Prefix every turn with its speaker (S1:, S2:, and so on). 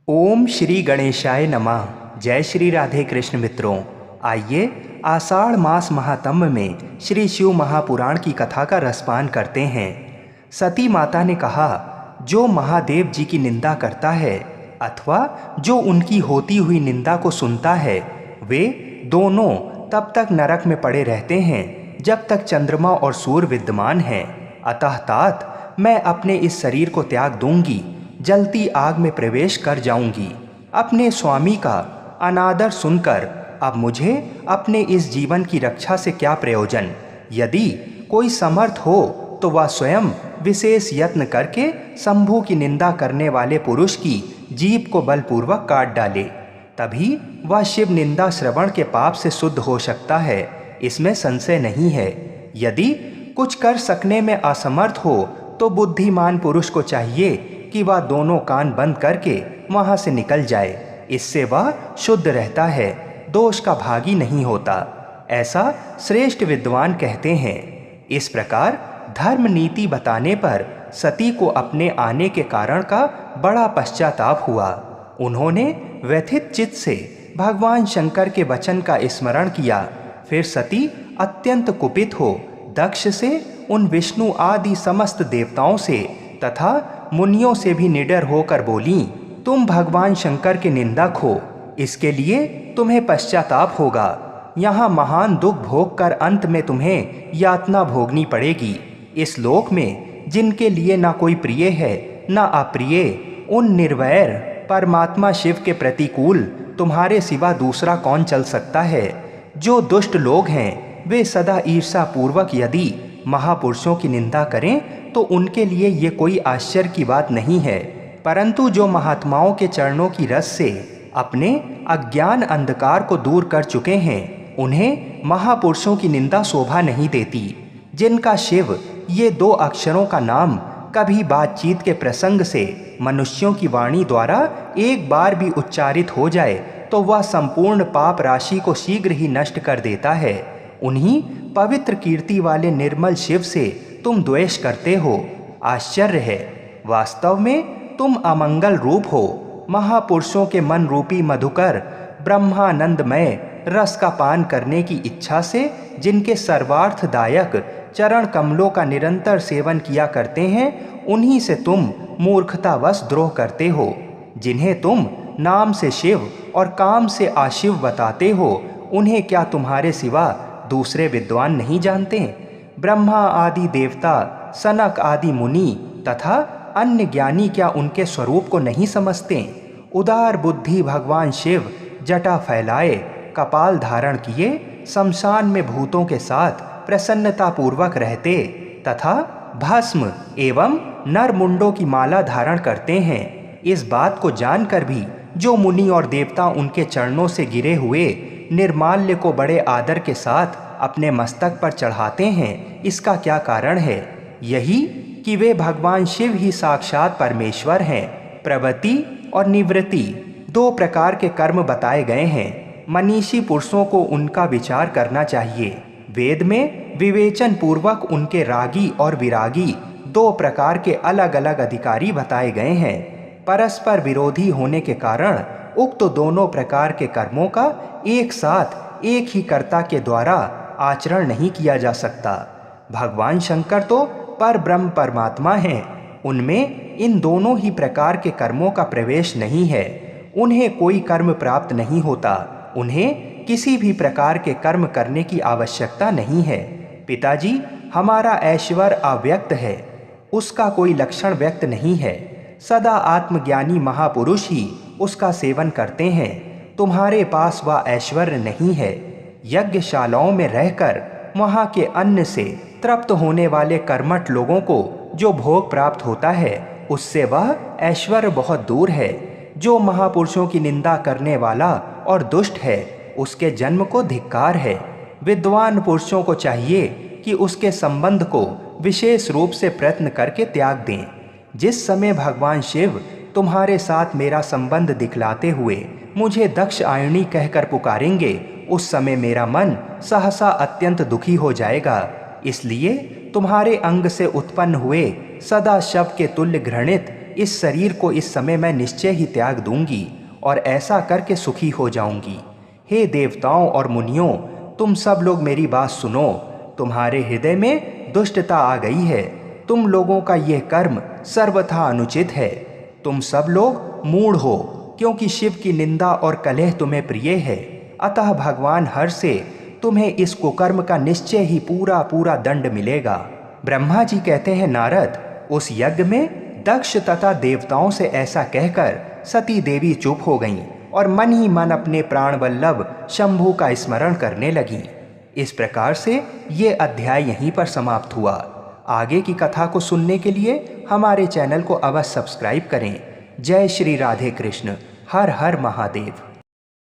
S1: ओम श्री गणेशाय नमः। जय श्री राधे कृष्ण मित्रों। आइए आषाढ़ मास महात्म्य में श्री शिव महापुराण की कथा का रसपान करते हैं। सती माता ने कहा, जो महादेव जी की निंदा करता है अथवा जो उनकी होती हुई निंदा को सुनता है, वे दोनों तब तक नरक में पड़े रहते हैं जब तक चंद्रमा और सूर्य विद्यमान हैं। अतः तात मैं अपने इस शरीर को त्याग दूंगी, जलती आग में प्रवेश कर जाऊंगी। अपने स्वामी का अनादर सुनकर अब मुझे अपने इस जीवन की रक्षा से क्या प्रयोजन। यदि कोई समर्थ हो तो वह स्वयं विशेष यत्न करके शंभु की निंदा करने वाले पुरुष की जीभ को बलपूर्वक काट डाले, तभी वह शिव निंदा श्रवण के पाप से शुद्ध हो सकता है, इसमें संशय नहीं है। यदि कुछ कर सकने में असमर्थ हो तो बुद्धिमान पुरुष को चाहिए कि वह दोनों कान बंद करके वहां से निकल जाए। इससे वह शुद्ध रहता है, दोष का भागी नहीं होता, ऐसा श्रेष्ठ विद्वान कहते हैं। इस प्रकार धर्म नीति बताने पर सती को अपने आने के कारण का बड़ा पश्चाताप हुआ। उन्होंने व्यथित चित्त से भगवान शंकर के वचन का स्मरण किया। फिर सती अत्यंत कुपित हो दक्ष से, उन विष्णु आदि समस्त देवताओं से तथा मुनियों से भी निडर होकर बोली, तुम भगवान शंकर के निंदक हो, इसके लिए तुम्हें पश्चाताप होगा। यहाँ महान दुख भोग कर अंत में तुम्हें यातना भोगनी पड़ेगी। इस लोक में जिनके लिए ना कोई प्रिय है ना अप्रिय, उन निर्वैर परमात्मा शिव के प्रतिकूल तुम्हारे सिवा दूसरा कौन चल सकता है। जो दुष्ट लोग हैं वे सदा ईर्षा पूर्वक यदि महापुरुषों की निंदा करें तो उनके लिए ये कोई आश्चर्य की बात नहीं है। परंतु जो महात्माओं के चरणों की रस से अपने अज्ञान अंधकार को दूर कर चुके हैं, उन्हें महापुरुषों की निंदा शोभा नहीं देती। जिनका शिव ये दो अक्षरों का नाम कभी बातचीत के प्रसंग से मनुष्यों की वाणी द्वारा एक बार भी उच्चारित हो जाए तो वह संपूर्ण पाप राशि को शीघ्र ही नष्ट कर देता है। उन्हीं पवित्र कीर्ति वाले निर्मल शिव से तुम द्वेष करते हो। आश्चर्य है, वास्तव में तुम अमंगल रूप हो। महापुरुषों के मन रूपी मधुकर ब्रह्मानंदमय रस का पान करने की इच्छा से जिनके सर्वार्थदायक चरण कमलों का निरंतर सेवन किया करते हैं, उन्हीं से तुम मूर्खतावश द्रोह करते हो। जिन्हें तुम नाम से शिव और काम से आशिव बताते हो, उन्हें क्या तुम्हारे सिवा दूसरे विद्वान नहीं जानते? ब्रह्मा आदि देवता, सनक आदि मुनि तथा अन्य ज्ञानी क्या उनके स्वरूप को नहीं समझते? उदार बुद्धि भगवान शिव जटा फैलाए, कपाल धारण किए, शमशान में भूतों के साथ प्रसन्नता पूर्वक रहते तथा भस्म एवं नर मुंडों की माला धारण करते हैं। इस बात को जानकर भी जो मुनि और देवता उनके चरणों से गिरे हुए निर्माल्य को बड़े आदर के साथ अपने मस्तक पर चढ़ाते हैं, इसका क्या कारण है? यही कि वे भगवान शिव ही साक्षात परमेश्वर हैं। प्रवृत्ति और निवृत्ति दो प्रकार के कर्म बताए गए हैं। मनीषी पुरुषों को उनका विचार करना चाहिए। वेद में विवेचन पूर्वक उनके रागी और विरागी दो प्रकार के अलग अलग अधिकारी बताए गए हैं। परस्पर विरोधी होने के कारण उक्त दोनों प्रकार के कर्मों का एक साथ एक ही कर्ता के द्वारा आचरण नहीं किया जा सकता। भगवान शंकर तो पर ब्रह्म परमात्मा हैं, उनमें इन दोनों ही प्रकार के कर्मों का प्रवेश नहीं है। उन्हें कोई कर्म प्राप्त नहीं होता, उन्हें किसी भी प्रकार के कर्म करने की आवश्यकता नहीं है। पिताजी, हमारा ऐश्वर्य अव्यक्त है, उसका कोई लक्षण व्यक्त नहीं है। सदा आत्मज्ञानी महापुरुष ही उसका सेवन करते हैं। तुम्हारे पास वह ऐश्वर्य नहीं है। यज्ञशालाओं में रहकर वहाँ के अन्न से तृप्त होने वाले कर्मठ लोगों को जो भोग प्राप्त होता है, उससे वह ऐश्वर्य बहुत दूर है। जो महापुरुषों की निंदा करने वाला और दुष्ट है, उसके जन्म को धिक्कार है। विद्वान पुरुषों को चाहिए कि उसके संबंध को विशेष रूप से प्रयत्न करके त्याग दें। जिस समय भगवान शिव तुम्हारे साथ मेरा संबंध दिखलाते हुए मुझे दक्ष आयणी कहकर पुकारेंगे, उस समय मेरा मन सहसा अत्यंत दुखी हो जाएगा। इसलिए तुम्हारे अंग से उत्पन्न हुए सदा शव के तुल्य घृणित इस शरीर को इस समय मैं निश्चय ही त्याग दूंगी और ऐसा करके सुखी हो जाऊंगी। हे देवताओं और मुनियों, तुम सब लोग मेरी बात सुनो। तुम्हारे हृदय में दुष्टता आ गई है। तुम लोगों का यह कर्म सर्वथा अनुचित है। तुम सब लोग मूढ़ हो, क्योंकि शिव की निंदा और कलह तुम्हें प्रिय है। अतः भगवान हर से तुम्हें इस कुकर्म का निश्चय ही पूरा पूरा दंड मिलेगा। ब्रह्मा जी कहते हैं, नारद, उस यज्ञ में दक्ष तथा देवताओं से ऐसा कहकर सती देवी चुप हो गईं और मन ही मन अपने प्राण वल्लभ शंभु का स्मरण करने लगीं। इस प्रकार से ये अध्याय यहीं पर समाप्त हुआ। आगे की कथा को सुनने के लिए हमारे चैनल को अवश्य सब्सक्राइब करें। जय श्री राधे कृष्ण। हर हर महादेव।